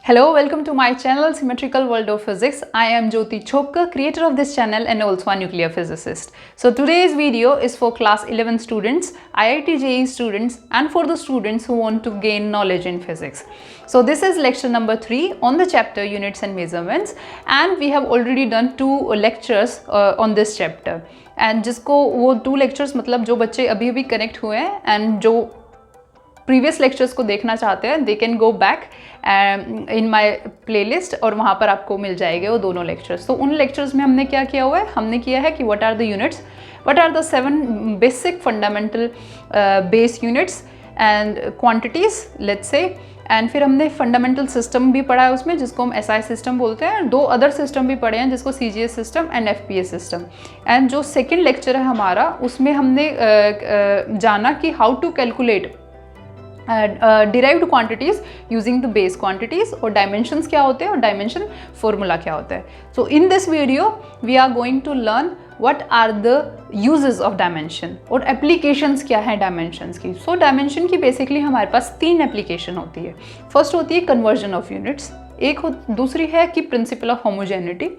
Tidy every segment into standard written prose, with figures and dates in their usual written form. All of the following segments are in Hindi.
Hello, welcome to my channel Symmetrical World of Physics. I am Jyoti Chopkar, creator of this channel and also a nuclear physicist. So today's video is for class 11 students, IIT JEE students and for the students who want to gain knowledge in physics. So this is lecture number 3 on the chapter Units and Measurements, and we have already done 2 lectures on this chapter. And जिसको वो 2 lectures मतलब जो बच्चे अभी अभी connect हुए हैं and जो प्रीवियस लेक्चर्स को देखना चाहते हैं they can go back in my playlist और वहाँ पर आपको मिल जाएंगे वो दोनों लेक्चर्स। तो उन लेक्चर्स में हमने क्या किया हुआ है, हमने किया है कि what are the units, what are the 7 basic fundamental base units and quantities let's say, and फिर हमने फंडामेंटल सिस्टम भी पढ़ा है उसमें जिसको हम SI सिस्टम बोलते हैं। 2 अदर सिस्टम भी पढ़े हैं जिसको CGS system and FPS system. And जो सेकेंड लेक्चर है हमारा उसमें हमने जाना कि how to calculate derived quantities using the base quantities और डायमेंशंस क्या होते हैं और डायमेंशन फॉर्मूला क्या होता है। So in this video we are going to learn what are the uses of dimension और एप्लीकेशंस क्या है डायमेंशंस की। सो डायमेंशन की बेसिकली हमारे पास 3 एप्लीकेशन होती है। फर्स्ट होती है कन्वर्जन ऑफ यूनिट्स, दूसरी है कि प्रिंसिपल ऑफ होमोजेनिटी,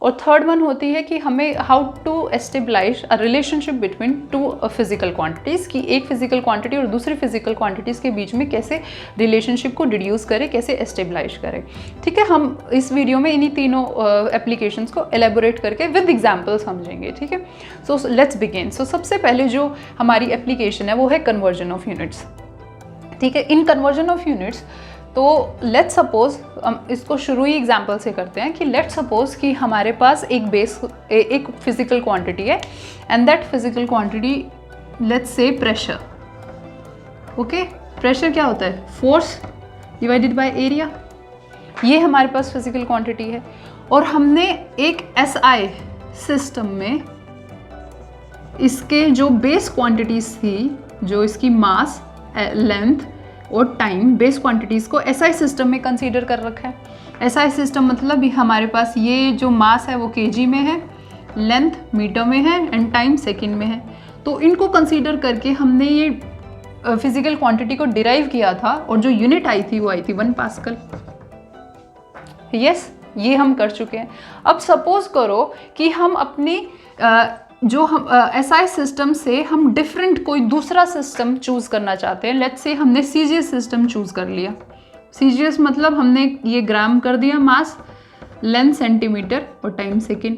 और थर्ड वन होती है कि हमें how to establish a relationship between 2 physical quantities की एक फिजिकल क्वांटिटी और दूसरी फिजिकल क्वांटिटीज़ के बीच में कैसे रिलेशनशिप को डिड्यूस करें, कैसे एस्टेब्लिश करें। ठीक है, हम इस वीडियो में इन्हीं तीनों एप्लीकेशंस को एलेबोरेट करके विद एग्जाम्पल समझेंगे। ठीक है, सो लेट्स बिगिन। सो सबसे पहले जो हमारी एप्लीकेशन है वो है कन्वर्जन ऑफ यूनिट्स। ठीक है, इन कन्वर्जन ऑफ यूनिट्स तो लेट्स सपोज हम इसको शुरू ही एग्जाम्पल से करते हैं कि लेट्स सपोज कि हमारे पास एक फिजिकल क्वांटिटी है and that physical quantity let's say pressure. Okay, pressure क्या होता है? Force divided by area. ये हमारे पास फिजिकल क्वांटिटी है और हमने एक SI सिस्टम में इसके जो बेस क्वांटिटीज थी, जो इसकी मास, लेंथ और टाइम, बेस क्वांटिटीज़ को SI सिस्टम में कंसीडर कर रखा है। SI सिस्टम मतलब हमारे पास ये जो मास है वो kg में है, लेंथ मीटर में है एंड टाइम सेकंड में है। तो इनको कंसीडर करके हमने ये फिजिकल क्वांटिटी को डिराइव किया था और जो यूनिट आई थी वो आई थी 1 पास्कल। यस, ये हम कर चुके हैं। अब सपोज करो कि हम अपनी जो हम SI सिस्टम से हम डिफरेंट कोई दूसरा सिस्टम चूज़ करना चाहते हैं। लेट्स से हमने CGS सिस्टम चूज़ कर लिया। CGS मतलब हमने ये ग्राम कर दिया मास, लेंथ सेंटीमीटर और टाइम सेकेंड।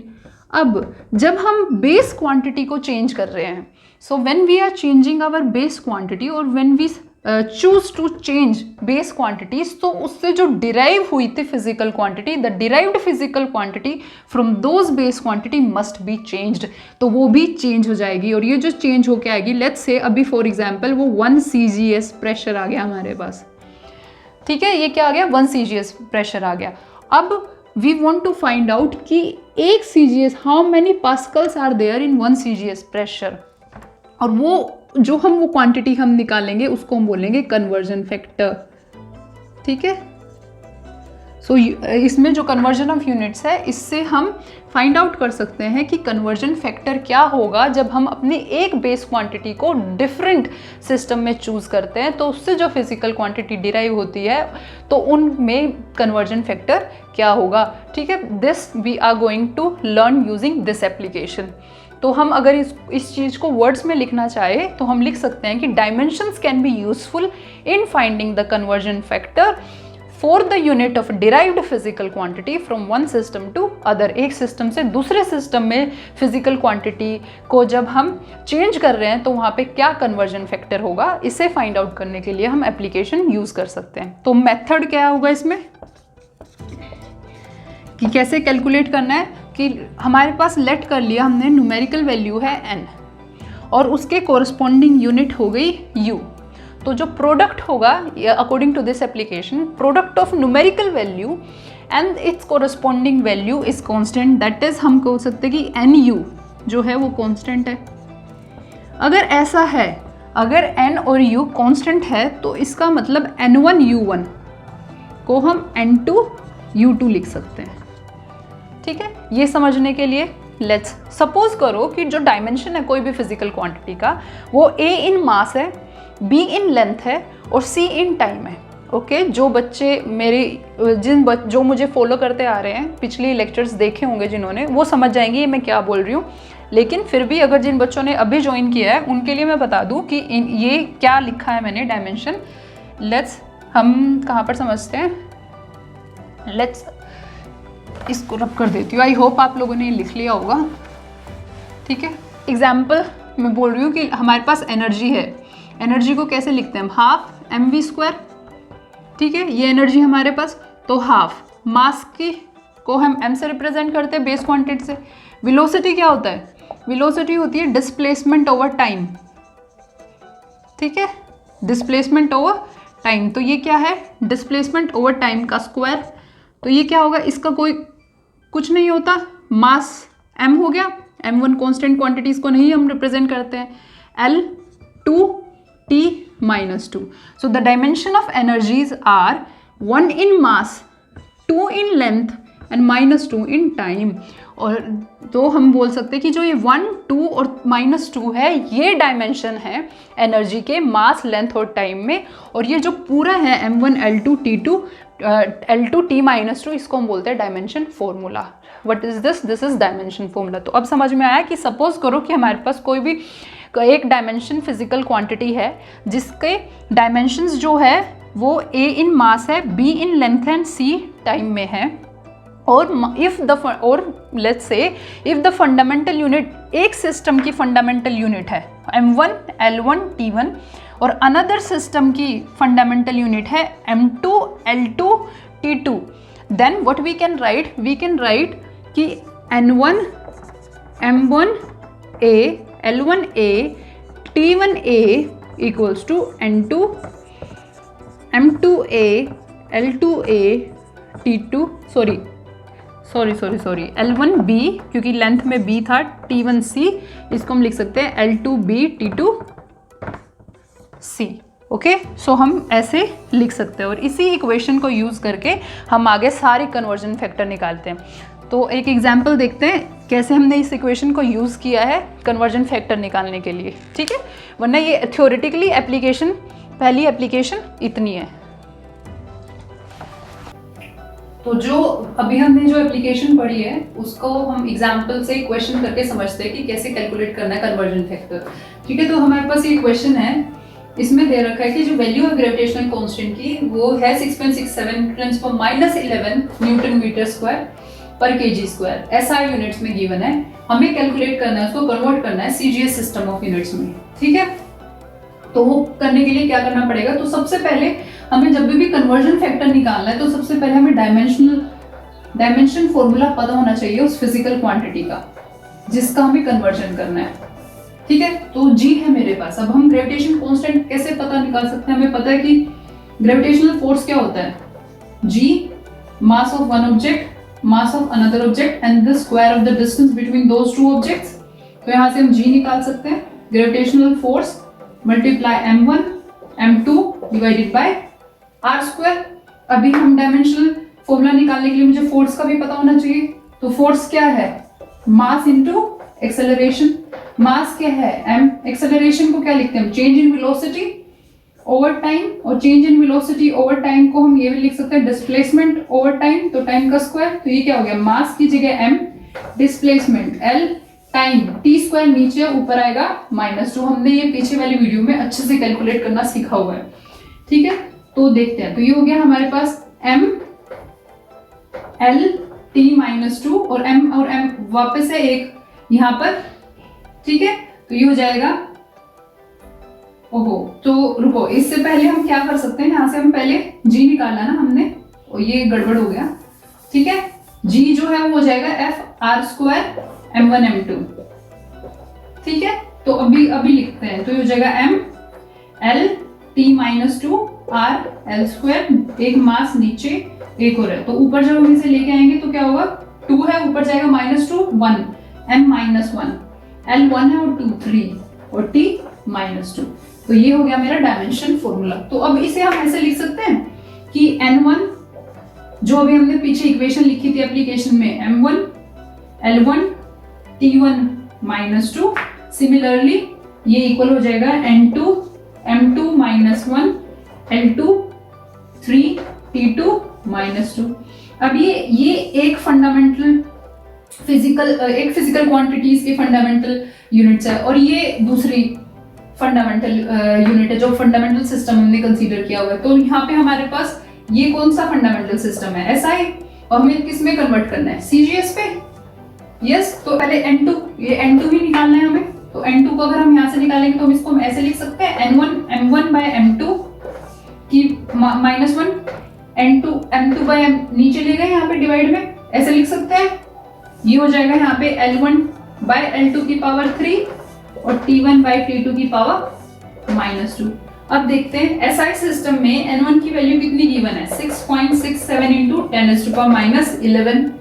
अब जब हम बेस क्वांटिटी को चेंज कर रहे हैं, so when we are changing our base quantity और when we choose to change base quantities, तो उससे जो डिराइव हुई थी physical quantity, the derived physical quantity from those base quantity must be changed, तो वो भी चेंज हो जाएगी। और ये जो चेंज होके आएगी, लेट्स से अभी फॉर एग्जांपल वो 1 CGS प्रेशर आ गया हमारे पास। ठीक है, ये क्या आ गया? 1 CGS प्रेशर आ गया। अब we want to find out कि एक CGS, how many pascals are there in 1 CGS pressure, और वो जो वो क्वांटिटी हम निकालेंगे उसको हम बोलेंगे कन्वर्जन फैक्टर। ठीक है, सो इसमें जो कन्वर्जन ऑफ यूनिट्स है इससे हम फाइंड आउट कर सकते हैं कि कन्वर्जन फैक्टर क्या होगा जब हम अपनी एक बेस क्वांटिटी को डिफरेंट सिस्टम में चूज करते हैं, तो उससे जो फिजिकल क्वांटिटी डिराइव होती है तो उनमें कन्वर्जन फैक्टर क्या होगा। ठीक है, this we are going to learn using this application. तो हम अगर इस चीज़ को वर्ड्स में लिखना चाहे तो हम लिख सकते हैं कि dimensions can be useful in finding the conversion factor for the unit of derived physical quantity from one system to other. एक सिस्टम से दूसरे सिस्टम में फिजिकल क्वांटिटी को जब हम चेंज कर रहे हैं तो वहाँ पे क्या कन्वर्जन फैक्टर होगा, इसे फाइंड आउट करने के लिए हम एप्लीकेशन यूज़ कर सकते हैं। तो मेथड क्या होगा इसमें कि कैसे कैलकुलेट करना है कि हमारे पास लेट कर लिया हमने न्यूमेरिकल वैल्यू है n और उसके कोरस्पॉन्डिंग यूनिट हो गई u। तो जो प्रोडक्ट होगा according to this application, product of numerical value and its corresponding value is constant, that is हम कह सकते हैं कि nu जो है वो कांस्टेंट है। अगर ऐसा है, अगर n और u कांस्टेंट है तो इसका मतलब n1 u1 को हम n2 u2 लिख सकते हैं। ठीक है, ये समझने के लिए लेट्स सपोज करो कि जो डायमेंशन है कोई भी फिजिकल क्वांटिटी का वो A इन मास है, B इन लेंथ है और C इन टाइम है। ओके जो बच्चे जो मुझे फॉलो करते आ रहे हैं, पिछली लेक्चर्स देखे होंगे जिन्होंने, वो समझ जाएंगे ये मैं क्या बोल रही हूँ। लेकिन फिर भी अगर जिन बच्चों ने अभी ज्वाइन किया है उनके लिए मैं बता दूँ कि ये क्या लिखा है मैंने डायमेंशन। लेट्स हम कहाँ पर समझते हैं, लेट्स इसको रब कर देती हूँ। आई होप आप लोगों ने लिख लिया होगा, ठीक है। एग्जाम्पल मैं बोल रही हूँ कि हमारे पास एनर्जी है, एनर्जी को कैसे लिखते हैं हम, हाफ mv², ठीक है, ये एनर्जी हमारे पास। तो हाफ मास की को हम m से रिप्रेजेंट करते हैं, बेस क्वांटिटी से। वेलोसिटी क्या होता है, वेलोसिटी होती है डिस्प्लेसमेंट ओवर टाइम, ठीक है, डिस्प्लेसमेंट ओवर टाइम। तो ये क्या है, डिस्प्लेसमेंट ओवर टाइम का स्क्वायर। तो ये क्या होगा, इसका कोई कुछ नहीं होता, मास m हो गया, m1 कॉन्स्टेंट क्वांटिटीज को नहीं हम रिप्रेजेंट करते हैं, L2T - 2। So the dimension of energies are 1 in mass, 2 in length and -2 in time. और तो हम बोल सकते हैं कि जो ये 1, 2 और -2 है, ये डायमेंशन है एनर्जी के मास, लेंथ और टाइम में। और ये जो पूरा है m1 L2 T2 L2 T - 2, इसको हम बोलते हैं dimension formula. What is this, this is dimension formula. तो अब समझ में आया कि सपोज करो कि हमारे पास कोई भी एक डायमेंशन फिजिकल क्वांटिटी है जिसके डायमेंशंस जो है वो a इन मास है, b in length and c time में है। और let's say if the fundamental unit, एक सिस्टम की फंडामेंटल यूनिट है m1 L1 T1 और अनदर सिस्टम की फंडामेंटल यूनिट है m2 L2 T2, then what we can write कि n1 m1a L1a T1a equals to n2 m2a L2a T2 sorry L1b, क्योंकि लेंथ में b था, T1c, इसको हम लिख सकते हैं L2b T2c। ओके, सो हम ऐसे लिख सकते हैं और इसी इक्वेशन को यूज़ करके हम आगे सारे कन्वर्जन फैक्टर निकालते हैं। तो एक एग्जांपल देखते हैं कैसे हमने इस इक्वेशन को यूज़ किया है कन्वर्जन फैक्टर निकालने के लिए, ठीक है। वरना ये थ्योरेटिकली एप्लीकेशन, पहली एप्लीकेशन इतनी है। तो जो अभी हमने जो एप्लीकेशन पढ़ी है उसको हम एग्जांपल से क्वेश्चन करके समझते हैं कि कैसे कैलकुलेट करना है कन्वर्जन फैक्टर, ठीक है। तो हमारे पास ये क्वेश्चन है, इसमें दे रखा है कि जो वैल्यू है ग्रेविटेशनल कांस्टेंट की वो है 6.67 ×10⁻11 न्यूटन मीटर स्क्वायर पर kg स्क्वायर, SI यूनिट्स में गिवन है। हमें कैलकुलेट करना है, उसको कन्वर्ट करना है CGS सिस्टम ऑफ यूनिट्स में, ठीक है। तो वो करने के लिए क्या करना पड़ेगा, तो सबसे पहले हमें जब भी कन्वर्जन फैक्टर निकालना है तो सबसे पहले हमें डायमेंशन फॉर्मूला पता होना चाहिए उस फिजिकल क्वांटिटी का जिसका हमें कन्वर्जन करना है, ठीक है। तो G है मेरे पास। अब हम ग्रेविटेशन कांस्टेंट कैसे पता निकाल सकते हैं, हमें पता है कि ग्रेविटेशनल फोर्स क्या होता है, G mass of one object, mass of another object and the square of the distance between those two objects. तो यहाँ से हम G निकाल सकते हैं, gravitational force multiply m1 m2 divided by r square. अभी हम डायमेंशनल फॉर्मूला निकालने के लिए मुझे फोर्स का भी पता होना चाहिए। तो फोर्स क्या है, मास इनटू एक्सेलरेशन। मास क्या है m, एक्सेलरेशन को क्या लिखते हैं हम, change in velocity over time, और change in velocity over time को हम ये भी लिख सकते हैं डिस्प्लेसमेंट ओवर टाइम, तो टाइम का स्क्वायर। तो ये क्या हो गया, मास की जगह m, displacement l, time t square नीचे ऊपर आएगा -2। हमने ये पीछे वाली वीडियो में अच्छे से कैलकुलेट करना सीखा हुआ है, ठीक है। तो देखते हैं, तो ये हो गया हमारे पास m l t -2 और m वापस है एक यहाँ पर, ठीक है। तो ये हो जाएगा, ओहो, तो रुको, इससे पहले हम क्या कर सकते हैं, यहाँ से हम पहले g निकाला ना हमने, और ये गड़बड़ हो गया, ठीक है। g जो है वो हो जाएगा f r square m1 m2, ठीक है। तो अभी लिखते हैं, तो ये हो जाएगा m l t -2 r l square, एक मास नीचे एक और है, तो ऊपर जब हम इसे लेके आएंगे तो क्या होगा, 2 है, ऊपर जाएगा -2 1 m -1 l 1 है और 2 3 और t -2। तो ये हो गया मेरा डायमेंशन फॉर्मूला। तो अब इसे हम ऐसे लिख सकते हैं कि n1 जो अभी हमने पीछे इक्वेशन लिखी थी एप्लीकेशन में, m1 l1 t1 -2, सिमिलरली ये इक्वल हो जाएगा n2 m2 -1 l2 T2 -2। अब ये एक फंडामेंटल फिजिकल क्वांटिटीज के फंडामेंटल यूनिट्स है और ये दूसरी फंडामेंटल यूनिट है जो फंडामेंटल सिस्टम हमने कंसीडर किया हुआ है। तो यहाँ पे हमारे पास ये कौन सा फंडामेंटल सिस्टम है, SI, और हमें किस में कन्वर्ट करना है, CGS पे। यस, तो पहले N2, ये N2 ही निकालना है हमें। तो N2 को अगर हम यहाँ से निकालेंगे तो हम इसको ऐसे लिख सकते हैं M1 by M2 की -1, N2 M2 by M नीचे ले गए यहाँ पे डिवाइड में, ऐसे लिख सकते हैं। ये हो जाएगा यहाँ पे L1 by L2 की पावर 3 और T1 by T2 की पावर -2। अब देखते हैं SI सिस्टम में N1 की वैल्यू कितनी गिवन है, 6.67 इंटू 10⁻11।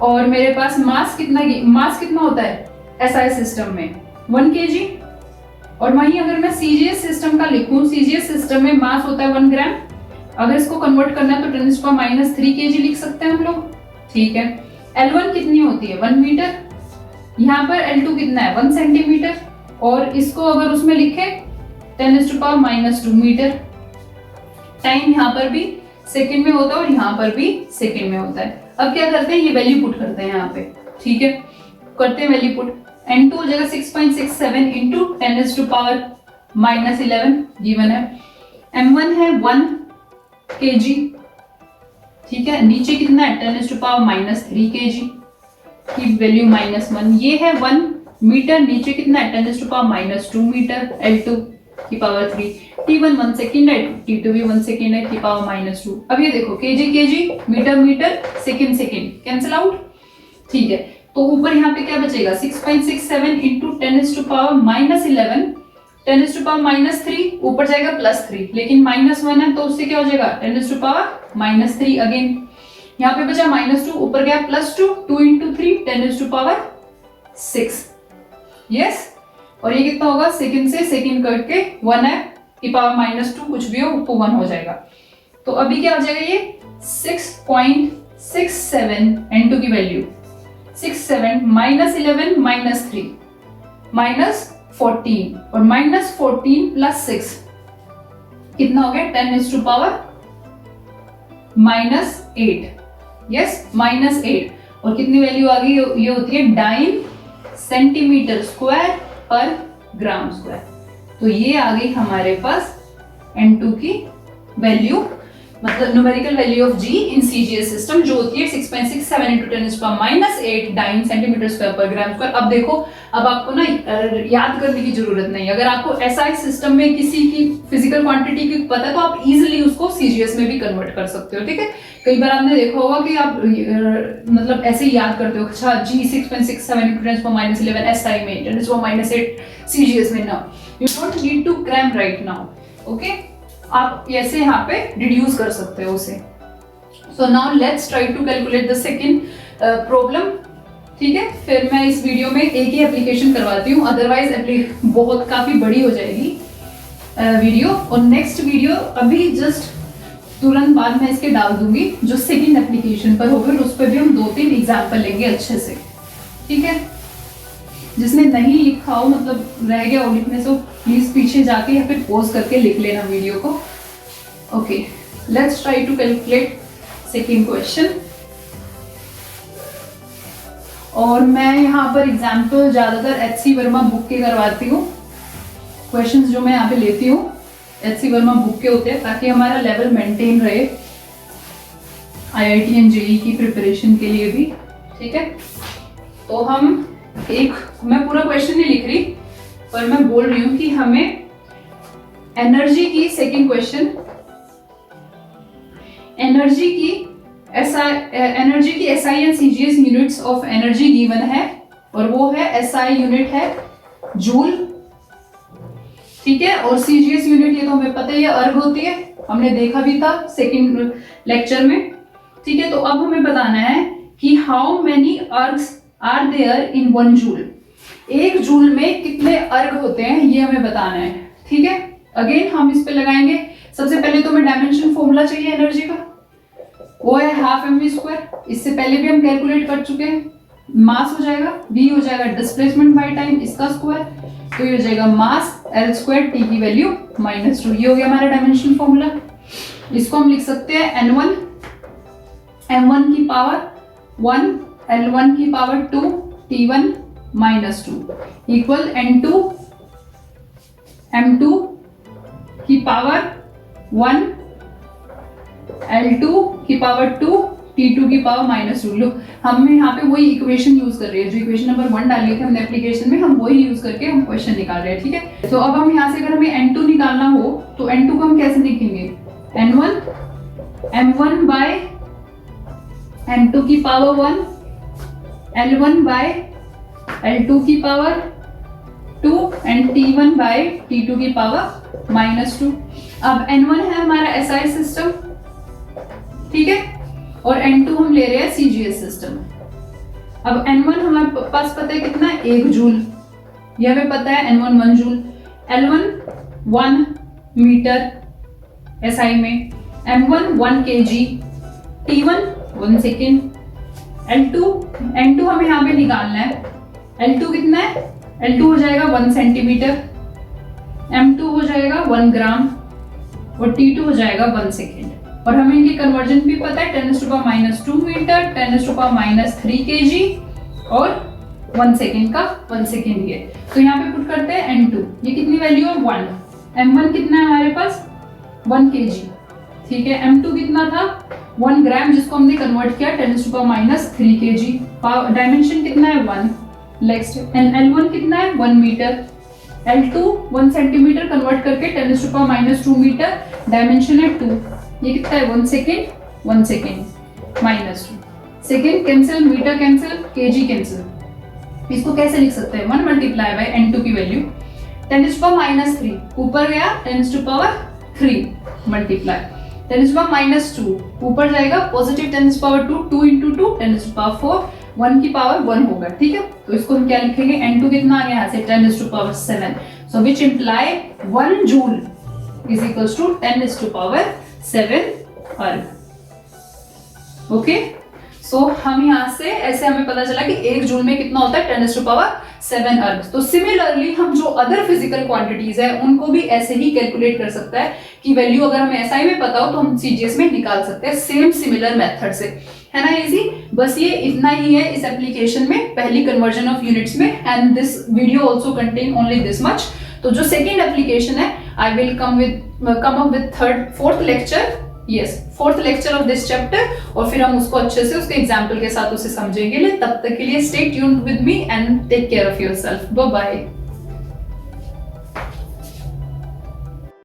और मेरे पास मास कितना होता है SI सिस्टम में, 1 kg। और वहीं अगर मैं CGS सिस्टम का लिखूं, CGS सिस्टम में मास होता है 1 ग्राम। अगर इसको कन्वर्ट करना है तो 10⁻³ kg लिख सकते हैं हम लोग, ठीक है। L1 कितनी होती है, 1 मीटर। यहाँ पर L2 कितना है, 1 सेंटीमीटर। और इसको अगर उसमें लिखे 10⁻² मीटर। टाइम यहाँ पर भी सेकंड में होता है और यहाँ पर भी सेकंड में होता है। अब क्या करते हैं, ये वैल्यू पुट करते हैं यहाँ पे, ठीक है। करते हैं वैल्यू पुट। N2 हो जाएगा 6.67 इंटू 10⁻11 गिवन है। M1 है 1 kg, ठीक है। नीचे कितना है, 10⁻³ kg की वैल्यू -1। ये है 1 मीटर, नीचे कितना है, 10⁻² मीटर, L2 की पावर 3। T1 1 सेकेंड है, T2 भी 1 सेकेंड है की पावर -2। अब ये देखो kg, metre metre, second cancel out, ठीक है। तो ऊपर यहाँ पे क्या बचेगा, 6.67 इंटू 10⁻11, 10⁻³ ऊपर जाएगा +3, लेकिन -1 है तो उससे क्या हो जाएगा, 10⁻³ अगेन। यहाँ पे बचा -2, ऊपर गया +2, 2 इंटू 3 10⁻6। यस, और ये कितना होगा, सेकंड से सेकंड करके 1 है की पावर -2, कुछ भी हो तो 1 हो जाएगा। तो अभी क्या हो जाएगा, ये 6.67 N2 की वैल्यू 67 -11 -3 -14 और -14 + 6 कितना हो गया, 10⁻⁻8। यस, -8। और कितनी वैल्यू आ गई, ये होती है 9 सेंटीमीटर स्क्वायर पर ग्राम स्क्वायर। तो ये आ गई हमारे पास N2 की वैल्यू, मतलब numerical value of G in CGS system, जो होती है 6.67 इंटू 10⁻⁸ 9 सेंटीमीटर स्क्वायर पर ग्राम स्क्वायर। अब देखो, अब आपको ना याद करने की जरूरत नहीं। अगर आपको SI सिस्टम में किसी की फिजिकल क्वांटिटी की पता है तो आप इजिली उसको CGS में भी कन्वर्ट कर सकते हो, ठीक है। कई बार आपने देखा होगा कि आप मतलब ऐसे ही याद करते हो, अच्छा G 6.67 इंटू 10⁻11 SI में, 10⁻8 CGS में। ना, you don't need to cram right now, okay. आप ऐसे यहाँ पे डिड्यूस कर सकते हो उसे। So now let's try to calculate the second problem, ठीक है। फिर मैं इस वीडियो में एक ही एप्लीकेशन करवाती हूँ, अदरवाइज बहुत काफी बड़ी हो जाएगी वीडियो। और नेक्स्ट वीडियो अभी जस्ट तुरंत बाद में इसके डाल दूंगी जो सेकंड एप्लीकेशन पर होगी, उस पर भी हम 2-3 एग्जाम्पल लेंगे अच्छे से, ठीक है। जिसने नहीं लिखा हो, मतलब रह गया हो लिखने से, प्लीज पीछे जाके या फिर पॉज करके लिख लेना वीडियो को। Okay, let's try to calculate second question. और मैं यहाँ पर एग्जाम्पल ज्यादातर HC वर्मा बुक के करवाती हूँ। क्वेश्चंस जो मैं यहाँ पे लेती हूँ HC वर्मा बुक के होते हैं, ताकि हमारा लेवल मेंटेन रहे IIT एंड JEE की प्रिपरेशन के लिए भी, ठीक है। तो हम मैं पूरा क्वेश्चन नहीं लिख रही, पर मैं बोल रही हूं कि हमें एनर्जी की सेकंड क्वेश्चन, एनर्जी की SI and CGS units of energy given है, और वो है SI यूनिट है जूल, ठीक है। और CGS यूनिट ये तो हमें पता ही है, अर्ग होती है, हमने देखा भी था सेकंड लेक्चर में, ठीक है। तो अब हमें बताना है कि how many ergs are there in 1 joule. 1 joule में कितने अर्ग होते हैं ये हमें बताना है, ठीक है। अगेन हम इस पे लगाएंगे, सबसे पहले तो हमें डायमेंशन फॉर्मूला चाहिए एनर्जी का, वो है 12 mv²। इससे पहले भी हम कैलकुलेट कर चुके हैं। मास हो जाएगा V, हो जाएगा डिस्प्लेसमेंट बाय टाइम, इसका स्क्वायर, तो ये हो जाएगा मास L स्क्वायर T की वैल्यू -2। ये हो गया हमारा डायमेंशन फॉर्मूला। इसको हम लिख सकते हैं N1 M1 की पावर 1 L1 की power 2 T1 -2 equal N2 M2 की पावर 1 L2 की पावर 2 T2 की पावर -2। लो हम यहाँ पे वही इक्वेशन यूज कर रहे हैं, जो इक्वेशन नंबर 1 डाली थी हमने एप्लीकेशन में, हम वही यूज करके हम क्वेश्चन निकाल रहे हैं। ठीक है, तो अब हम यहाँ से अगर हमें N2 निकालना हो तो N2 को हम कैसे लिखेंगे? N1 M1 बाय M2 की पावर 1 L1 बाय L2 की power 2 and T1 bye T2 की पावर -2। अब N1 है हमारा SI सिस्टम, ठीक है, और N2 हम ले रहे हैं CGS सिस्टम। अब N1 हमारे पास पता है कितना है? 1 जूल। यह हमें पता है N1 1 joule, L1 1 metre SI में, M1 1 kg, T1 1 second, N2 हमें यहाँ पे निकालना है। L2 कितना है? L2 हो जाएगा 1 सेंटीमीटर, M2 हो जाएगा 1 ग्राम और T2 हो जाएगा 1 सेकेंड। और हमें इनकी कन्वर्जन भी पता है 10⁻⁻2 मीटर, 10⁻³ kg और 1 सेकेंड का 1 सेकेंड ये। तो यहाँ पे पुट करते हैं N2, ये कितनी वैल्यू है? 1। M1 कितना है हमारे पास? 1 kg, ठीक है। M2 कितना था? 1 ग्राम, जिसको हमने कन्वर्ट किया 10⁻³ kg। डायमेंशन कितना है? 1। नेक्स्ट L1 कितना है? 1 मीटर, L2 1 सेंटीमीटर कन्वर्ट करके 10⁻² मीटर, डायमेंशन है 2। ये कितना है? 1 second, 1 second -2। Second cancel, metre cancel, kg cancel. इसको कैसे लिख सकते हैं? 1 मल्टीप्लाई बाय N2 की वैल्यू 10⁻³ ऊपर गया 10⁻³ मल्टीप्लाई 10⁻², ऊपर जाएगा पॉजिटिव 10⁻², 2 इंटू 2 10⁻4, 1 की पावर 1 होगा। ठीक है, तो इसको हम क्या लिखेंगे? N2 कितना आ गया यहाँ से? 10⁻7। So which imply 1 joule is equals to 10⁻7 erg. Okay, सो हम यहाँ से ऐसे हमें पता चला कि 1 जूल में कितना होता है? 10⁻7 अर्ग। तो सिमिलरली हम जो अदर फिजिकल क्वांटिटीज है उनको भी ऐसे ही कैलकुलेट कर सकता है कि वैल्यू अगर हमें SI में पता हो तो हम CGS में निकाल सकते हैं, सेम सिमिलर मेथड से, है ना। इजी, बस ये इतना ही है इस एप्लीकेशन में, पहली कन्वर्जन ऑफ यूनिट्स में। And this video also contain only this much. तो जो सेकेंड एप्लीकेशन है, I will come up with fourth lecture of this chapter, और फिर हम उसको अच्छे से उसके एग्जाम्पल के साथ उसे समझेंगे। तब तक के लिए stay tuned with me and take care of yourself. Bye bye.